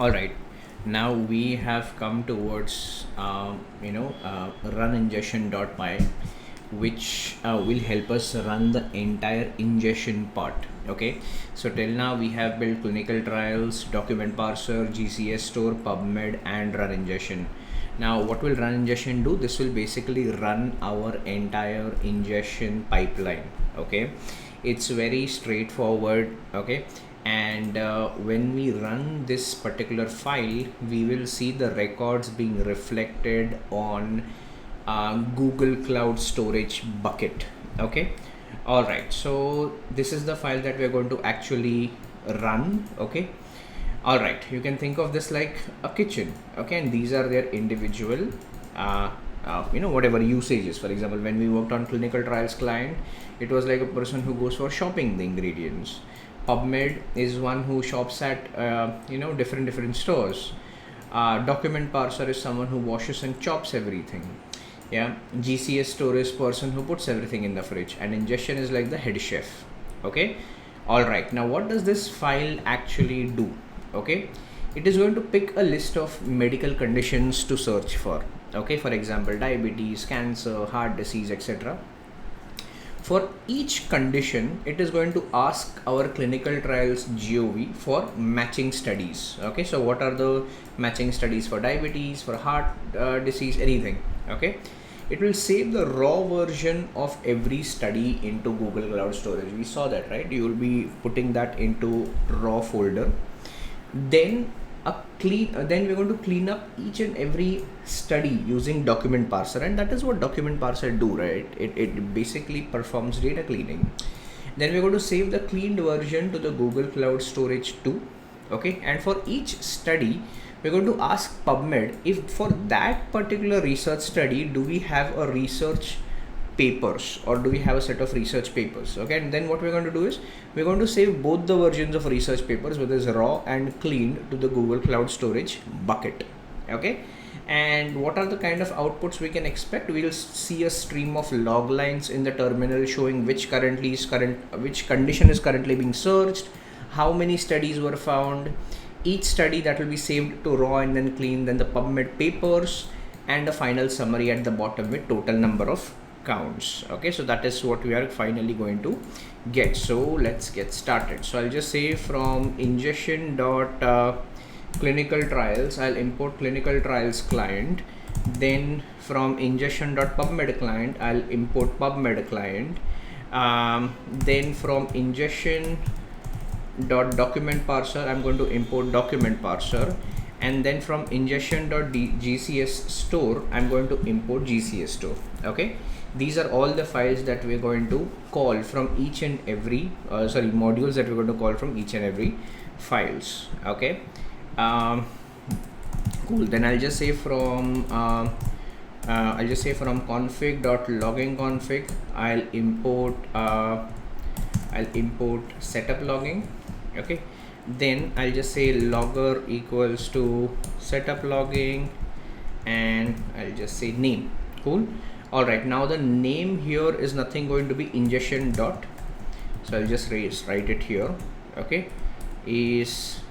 All right, now we have come towards run ingestion.py, which will help us run the entire ingestion part. Okay, so till now we have built clinical trials, document parser, GCS store, PubMed, and run ingestion. Now what will run ingestion do? This will basically run our entire ingestion pipeline. Okay, it's very straightforward. Okay, and when we run this particular file, we will see the records being reflected on Google Cloud Storage bucket. Okay, all right, so this is the file that we're going to actually run. Okay, all right, you can think of this like a kitchen. Okay, and these are their individual whatever usages. For example, when we worked on clinical trials client, it was like a person who goes for shopping the ingredients. PubMed is one who shops at different stores. Document parser is someone who washes and chops everything. Yeah, GCS store is person who puts everything in the fridge, and ingestion is like the head chef. Okay, all right, now what does this file actually do? Okay, it is going to pick a list of medical conditions to search for. Okay, for example, diabetes, cancer, heart disease, etc. For each condition, it is going to ask our clinical trials GOV for matching studies. Okay, so what are the matching studies for diabetes, for heart disease, anything? Okay, it will save the raw version of every study into Google Cloud Storage. We saw that, right? You will be putting that into raw folder. Then then we're going to clean up each and every study using document parser, and that is what document parser do, right? It basically performs data cleaning. Then we're going to save the cleaned version to the Google Cloud Storage too. Okay, and for each study we're going to ask PubMed if for that particular research study do we have a research papers or do we have a set of research papers. Okay, and then what we're going to do is we're going to save both the versions of research papers, whether it's raw and cleaned, to the Google Cloud Storage bucket. Okay, and what are the kind of outputs we can expect? We'll see a stream of log lines in the terminal showing which condition is currently being searched, how many studies were found, each study that will be saved to raw and then clean, then the PubMed papers, and a final summary at the bottom with total number of counts. Okay, so that is what we are finally going to get. So let's get started. So I'll just say from ingestion dot clinical trials, I'll import clinical trials client. Then from ingestion dot PubMed client, I'll import PubMed client. Then from ingestion dot document parser, I'm going to import document parser. And then from ingestion.gcs store, I'm going to import GCS store. Okay, these are all the files that we're going to call from each and every modules that we're going to call from each and every files. Okay, cool. Then I'll just say from config.logging config, I'll import setup logging. Okay, then I'll just say logger equals to setup logging, and I'll just say name. Cool. All right, now the name here is nothing going to be ingestion dot, so I'll just write it here. Okay, is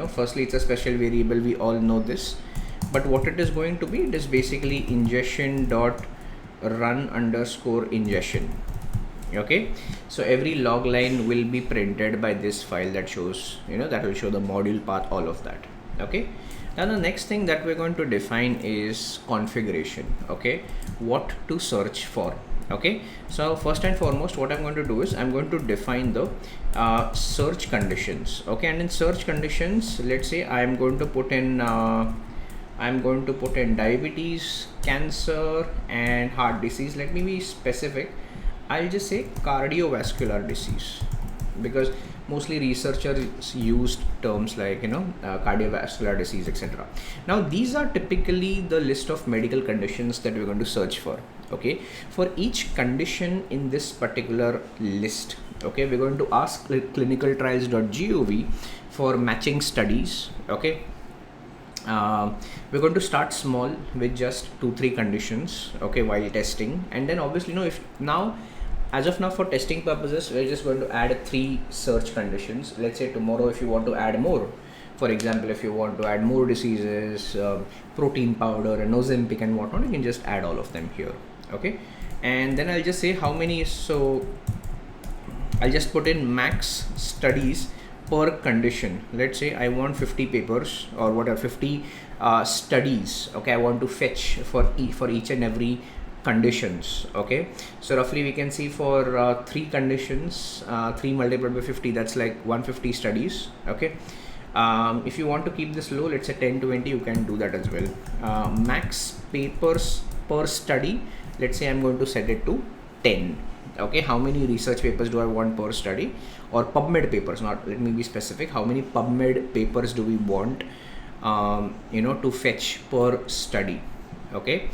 firstly it's a special variable, we all know this, but what it is going to be, it is basically ingestion dot run underscore ingestion. Okay, so every log line will be printed by this file that shows, that will show the module path, all of that. Okay, now the next thing that we're going to define is configuration. Okay, what to search for. Okay, so first and foremost, what I'm going to do is I'm going to define the search conditions. Okay, and in search conditions, let's say I'm going to put in diabetes, cancer, and heart disease. Let me be specific. I'll just say cardiovascular disease, because mostly researchers used terms like cardiovascular disease, etc. Now these are typically the list of medical conditions that we're going to search for. Okay, for each condition in this particular list, okay, we're going to ask clinicaltrials.gov for matching studies. Okay, we're going to start small with just 2-3 conditions, okay, while testing, and then obviously as of now for testing purposes, we're just going to add 3 search conditions. Let's say tomorrow if you want to add more, For example, if you want to add more diseases, protein powder and Ozempic and whatnot, you can just add all of them here. Okay, and then I'll just say how many. So I'll just put in max studies per condition. Let's say I want 50 papers or whatever, 50 studies. Okay, I want to fetch for each and every conditions. Okay, so roughly we can see for 3 conditions, 3 multiplied by 50, that's like 150 studies. Okay, if you want to keep this low, let's say 10-20, you can do that as well. Max papers per study, let's say I'm going to set it to 10. Okay, how many research papers do I want per study, or PubMed papers, not, let me be specific, how many PubMed papers do we want to fetch per study. Okay,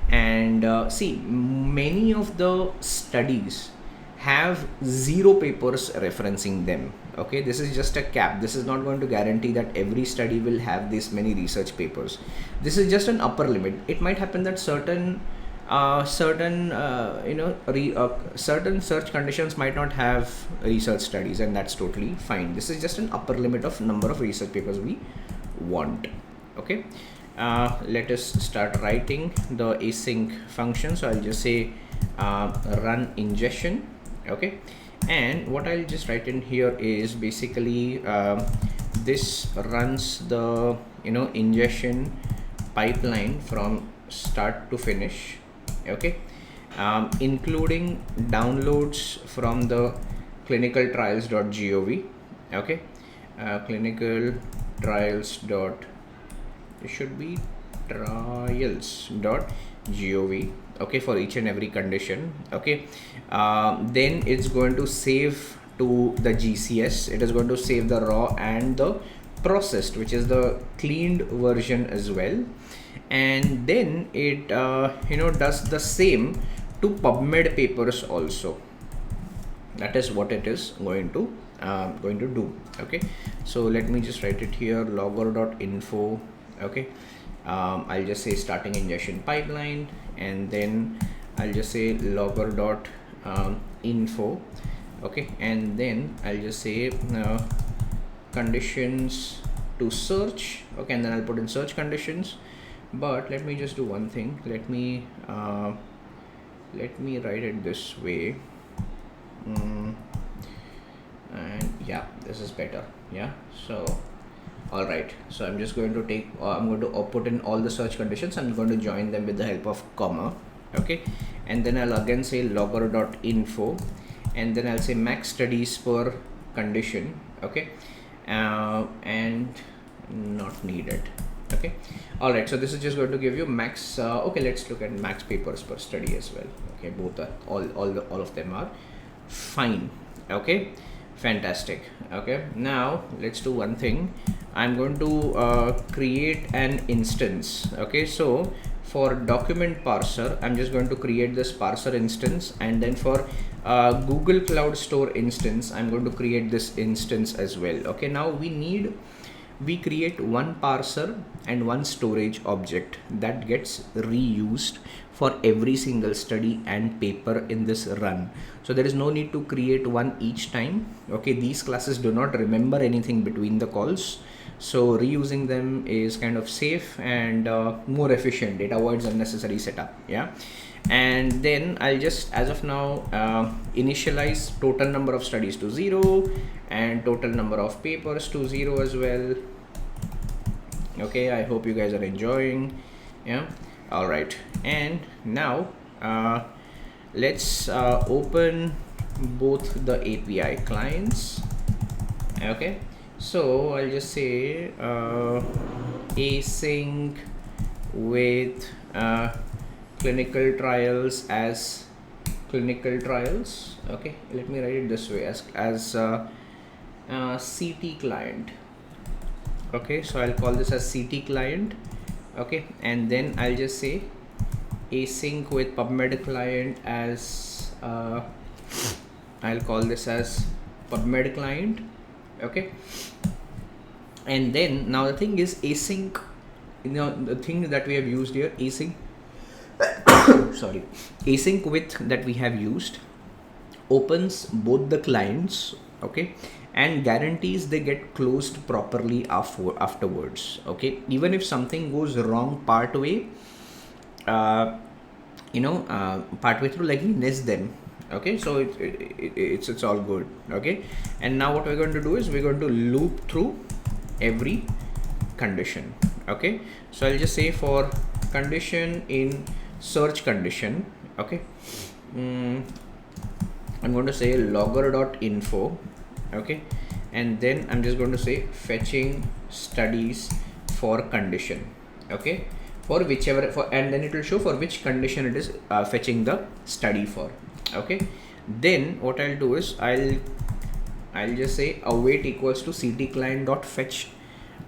and see, many of the studies have 0 papers referencing them. Okay, this is just a cap. This is not going to guarantee that every study will have this many research papers. This is just an upper limit. It might happen that certain search conditions might not have research studies, and that's totally fine. This is just an upper limit of number of research papers we want. Okay, let us start writing the async function. So I'll just say run ingestion. Okay, and what I'll just write in here is basically this runs the ingestion pipeline from start to finish. Okay, including downloads from the clinicaltrials.gov. Okay, clinical trials dot, it should be trials.gov. okay, for each and every condition. Okay, then it's going to save to the GCS. It is going to save the raw and the processed, which is the cleaned version as well, and then it does the same to PubMed papers also. That is what it is going to do. Okay, so let me just write it here, logger.info. Okay, I'll just say starting ingestion pipeline, and then I'll just say logger.info. Okay, and then I'll just say conditions to search. Okay, and then I'll put in search conditions. But let me just do one thing. Let me write it this way. And yeah, this is better. Yeah, so all right, so I'm just going to take I'm going to put in all the search conditions. I'm going to join them with the help of comma. Okay, and then I'll again say logger.info, and then I'll say max studies per condition. Okay, and not needed. Okay, all right, so this is just going to give you max okay, let's look at max papers per study as well. Okay, both are all of them are fine. Okay, fantastic. Okay, now let's do one thing. I'm going to create an instance. Okay, so for document parser, I'm just going to create this parser instance, and then for Google Cloud Store instance, I'm going to create this instance as well. Okay, now we create one parser and one storage object that gets reused for every single study and paper in this run. So there is no need to create one each time. Okay, these classes do not remember anything between the calls, so reusing them is kind of safe and more efficient. It avoids unnecessary setup. Yeah, and then I'll just, as of now, initialize total number of studies to 0 and total number of papers to 0 as well. Okay, I hope you guys are enjoying. Yeah, all right, and now let's open both the API clients. Okay, so I'll just say async with clinical trials as clinical trials. Okay, let me write it this way, as CT client. Okay, so I'll call this as CT client. Okay, and then I'll just say async with PubMed client as I'll call this as PubMed client. Okay, and then now the thing is async, the thing that we have used here, async sorry, async with that we have used opens both the clients. Okay, and guarantees they get closed properly afterwards. Okay, even if something goes wrong part way, partway through, like we nest them. Okay, so it's all good. Okay, and now what we're going to do is we're going to loop through every condition. Okay, so I'll just say for condition in search condition. Okay, I'm going to say logger.info. Okay, and then I'm just going to say fetching studies for condition. Okay, for whichever, for, and then it will show for which condition it is fetching the study for. Okay, then what I'll do is I'll just say await equals to ct client dot fetch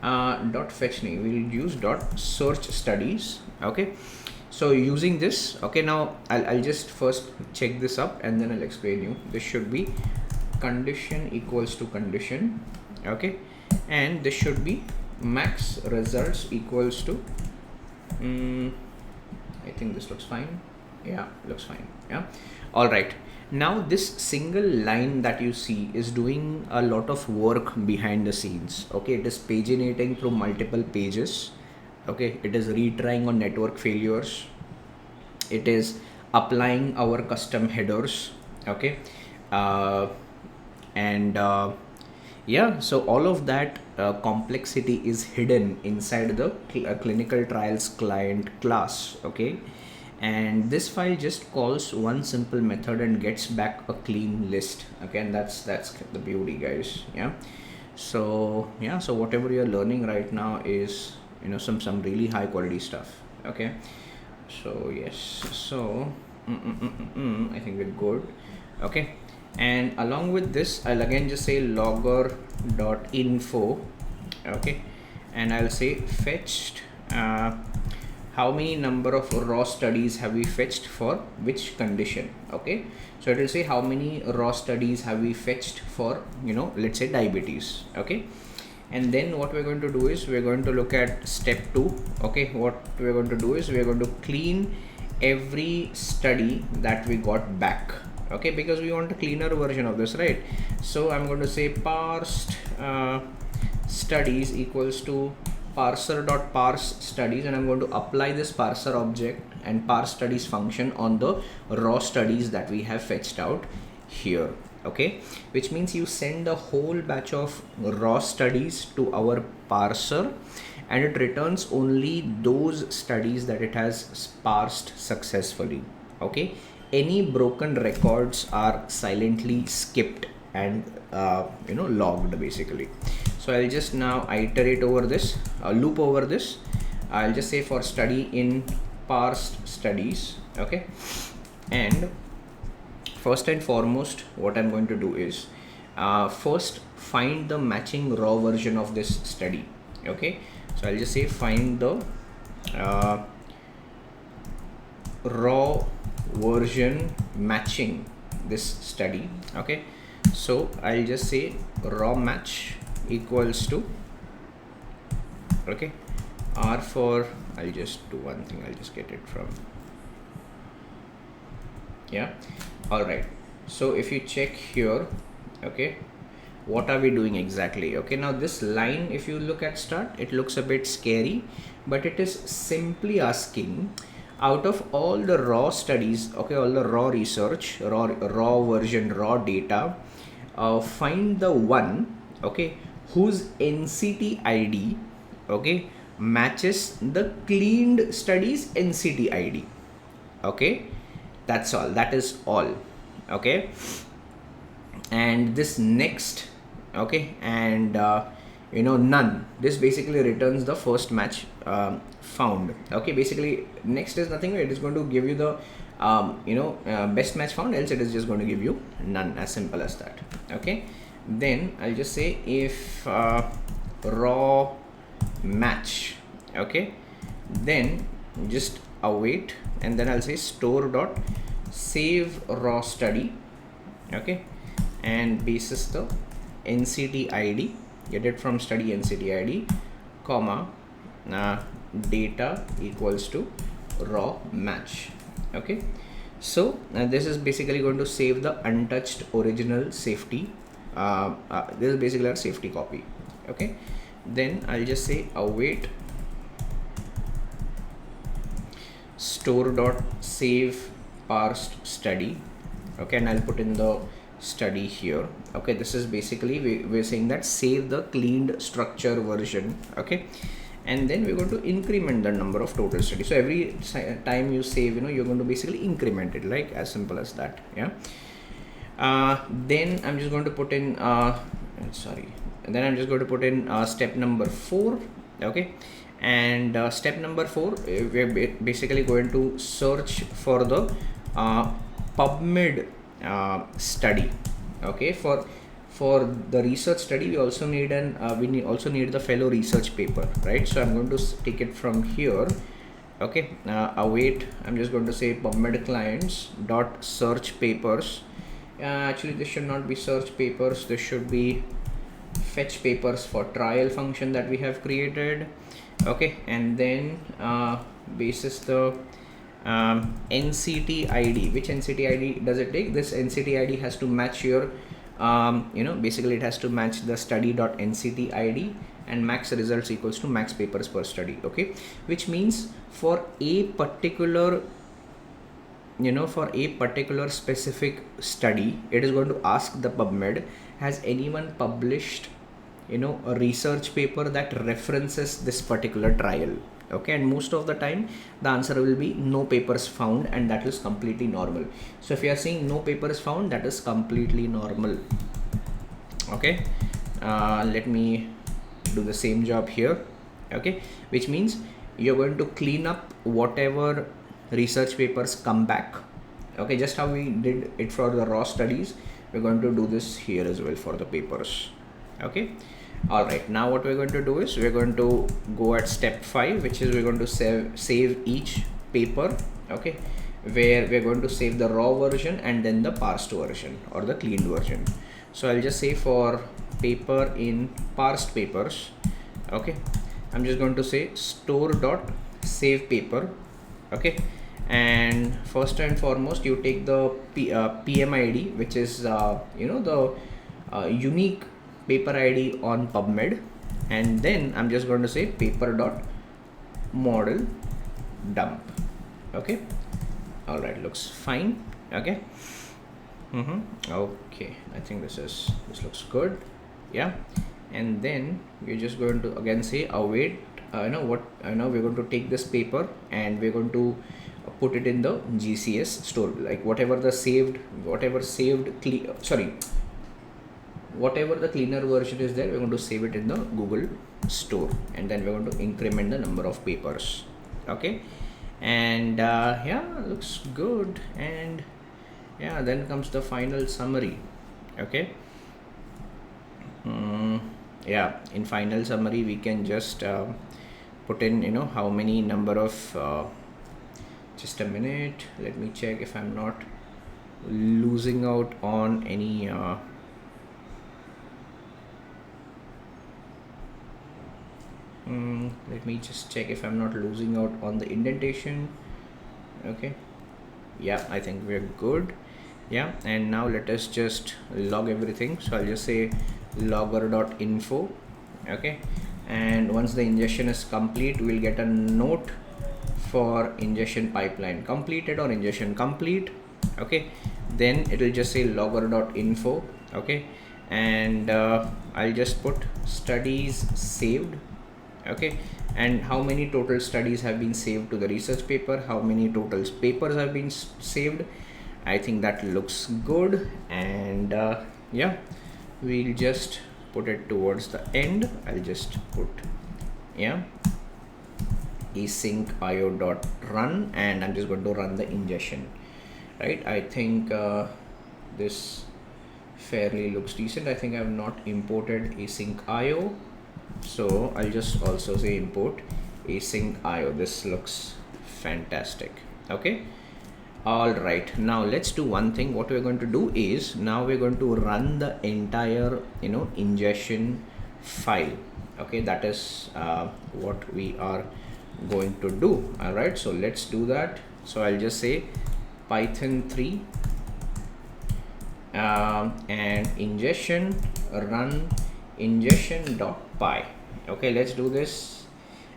name. We'll use dot search studies. Okay, so using this, okay, now I'll just first check this up and then I'll explain you. This should be condition equals to condition. Okay, and this should be max results equals to I think this looks fine. Yeah, looks fine. Yeah, all right. Now this single line that you see is doing a lot of work behind the scenes. Okay, it is paginating through multiple pages. Okay, it is retrying on network failures. It is applying our custom headers. Okay, yeah, so all of that complexity is hidden inside the clinical trials client class. Okay, and this file just calls one simple method and gets back a clean list. Okay, and that's the beauty, guys. Yeah, so yeah, so whatever you're learning right now is, you know, some really high quality stuff. Okay, so yes, so I think we're good. Okay, and along with this I'll again just say logger.info. Okay, and I'll say fetched how many number of raw studies have we fetched for which condition. Okay, so it will say how many raw studies have we fetched for, you know, let's say diabetes. Okay, and then what we're going to do is we're going to look at step 2. Okay, what we're going to do is we're going to clean every study that we got back. Okay, because we want a cleaner version of this, right? So I'm going to say parsed studies equals to parser.parse studies, and I'm going to apply this parser object and parse studies function on the raw studies that we have fetched out here. Okay, which means you send a whole batch of raw studies to our parser and it returns only those studies that it has parsed successfully. Okay, any broken records are silently skipped and logged basically. So I'll just now iterate over this, loop over this. I'll just say for study in parsed studies. Okay, and first and foremost what I'm going to do is first find the matching raw version of this study. Okay, so I'll just say find the raw version matching this study. Okay, so I'll just say raw match equals to, okay, R for, I'll just do one thing, I'll just get it from, yeah, all right. So if you check here, okay, what are we doing exactly? Okay, now this line, if you look at start, it looks a bit scary, but it is simply asking out of all the raw studies, okay, all the raw research, raw version, raw data, find the one, okay, whose NCT ID, okay, matches the cleaned studies NCT ID. Okay, that's all, that is all. Okay, and this next, okay, and none, this basically returns the first match found. Okay, basically next is nothing, it is going to give you the best match found, else it is just going to give you none, as simple as that. Okay, then I'll just say if raw match, okay, then just await, and then I'll say store dot save raw study. Okay, and basis the NCT ID, get it from study NCT ID, comma data equals to raw match. Okay, so this is basically going to save the untouched original safety this is basically our safety copy. Okay, then I'll just say await store dot save parsed study. Okay, and I'll put in the study here. Okay, this is basically we're saying that save the cleaned structure version. Okay, and then we're going to increment the number of total studies. So every time you save, you're going to basically increment it, like as simple as that. Yeah. Then I'm just going to put in then I'm just going to put in step number 4. Okay, and step number 4, we're basically going to search for the PubMed study. Okay, for the research study we also need also need the fellow research paper, right? So I'm going to take it from here. Okay, await, I'm just going to say PubMed clients dot search papers. Actually this should not be search papers, this should be fetch papers for trial function that we have created. Okay, and then basis the NCT ID. Which NCT ID does it take? This NCT ID has to match your basically it has to match the study.nct ID, and max results equals to max papers per study. Okay, which means for a particular specific study, it is going to ask the PubMed, has anyone published a research paper that references this particular trial? Okay, and most of the time the answer will be no papers found, and that is completely normal. So if you are seeing no papers found, that is completely normal. Okay, let me do the same job here. Okay, which means you're going to clean up whatever research papers come back. Okay, just how we did it for the raw studies, we're going to do this here as well for the papers. Okay, all right, now what we're going to do is we're going to go at step 5, which is we're going to save each paper. Okay, where we're going to save the raw version and then the parsed version or the cleaned version. So I'll just say for paper in parsed papers. Okay, I'm just going to say store dot save paper. Okay, and first and foremost you take the PMID, which is the unique paper ID on PubMed, and then I'm just going to say paper dot model dump. Okay, all right, looks fine. Okay, okay, I think this looks good. Yeah, and then we're just going to again say await we're going to take this paper and we're going to put it in the GCS store, like whatever the cleaner version is there, we're going to save it in the Google store, and then we're going to increment the number of papers. Okay, and yeah, looks good. And yeah, then comes the final summary. Okay, yeah, in final summary we can just put in how many number of just a minute, let me check if I'm not losing out on any let me just check if I'm not losing out on the indentation. Okay, yeah, I think we're good. Yeah, and now let us just log everything. So I'll just say logger.info. Okay, and once the ingestion is complete, we'll get a note for ingestion pipeline completed or ingestion complete. Okay, then it will just say logger.info. Okay, and I'll just put studies saved. Okay, and how many total studies have been saved to the research paper, how many total papers have been saved. I think that looks good. And yeah, we'll just put it towards the end. I'll just put async io.run, and I'm just going to run the ingestion. Right, I think this fairly looks decent. I think I have not imported async io, so I'll just also say import async io. This looks fantastic. Okay, all right, now let's do one thing. What we're going to do is now we're going to run the entire ingestion file. Okay, that is what we are going to do. All right, so let's do that. So I'll just say python 3 and ingestion run ingestion.py. Okay, let's do this,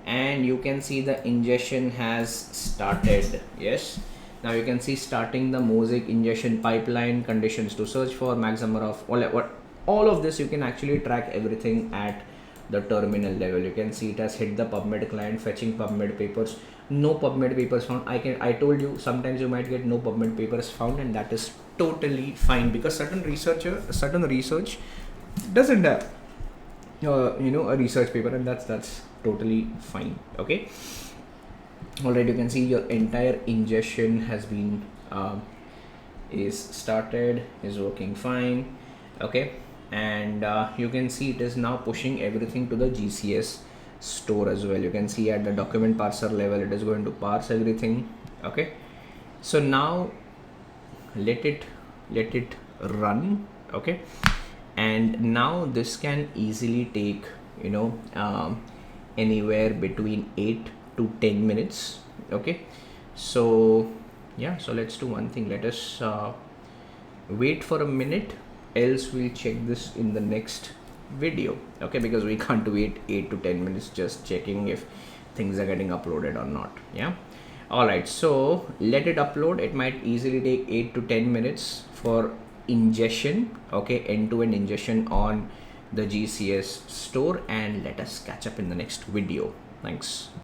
and you can see the ingestion has started. Yes, now you can see starting the Mosaic ingestion pipeline, conditions to search for, maximum of all of this. You can actually track everything at the terminal level. You can see it has hit the PubMed client, fetching PubMed papers. No PubMed papers found. I told you sometimes you might get no PubMed papers found, and that is totally fine, because certain research doesn't have a research paper, and that's totally fine. Okay, all right, you can see your entire ingestion has been is started, is working fine. Okay, and you can see it is now pushing everything to the GCS store as well. You can see at the document parser level it is going to parse everything. Okay, so now let it run. Okay, and now this can easily take anywhere between 8 to 10 minutes. Okay, so yeah, so let's do one thing. Let us wait for a minute, else we'll check this in the next video. Okay, because we can't wait 8 to 10 minutes just checking if things are getting uploaded or not. Yeah, all right, so let it upload. It might easily take 8 to 10 minutes for ingestion. Okay, end-to-end ingestion on the GCS store, and let us catch up in the next video. Thanks.